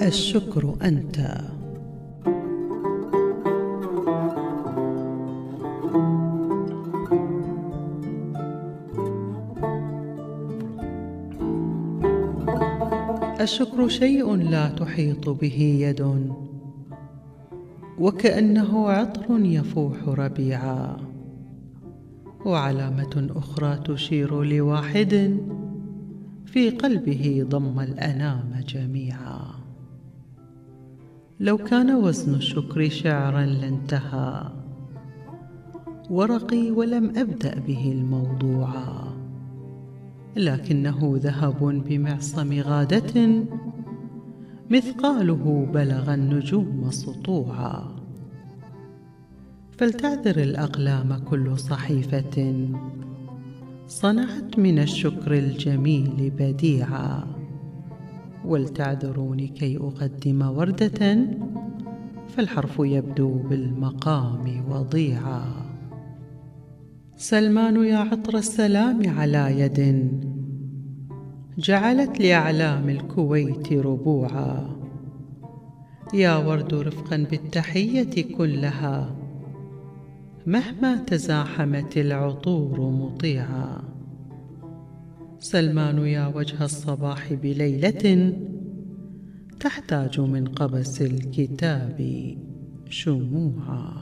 الشكر أنت. الشكر شيء لا تحيط به يد، وكأنه عطر يفوح ربيعا، وعلامة أخرى تشير لواحد في قلبه ضم الأنام جميعا. لو كان وزن الشكر شعرا لانتهى ورقي ولم أبدأ به الموضوعا، لكنه ذهب بمعصم غادة مثقاله بلغ النجوم سطوعا. فلتعذر الأقلام كل صحيفة صنعت من الشكر الجميل بديعا، ولتعذروني كي أقدم وردة فالحرف يبدو بالمقام وضيعا. سلمان يا عطر السلام على يد جعلت لأعلام الكويت ربوعا، يا ورد رفقا بالتحية كلها مهما تزاحمت العطور مطيعا. سلمان يا وجه الصباح بليلة تحتاج من قبس الكتاب شموعا.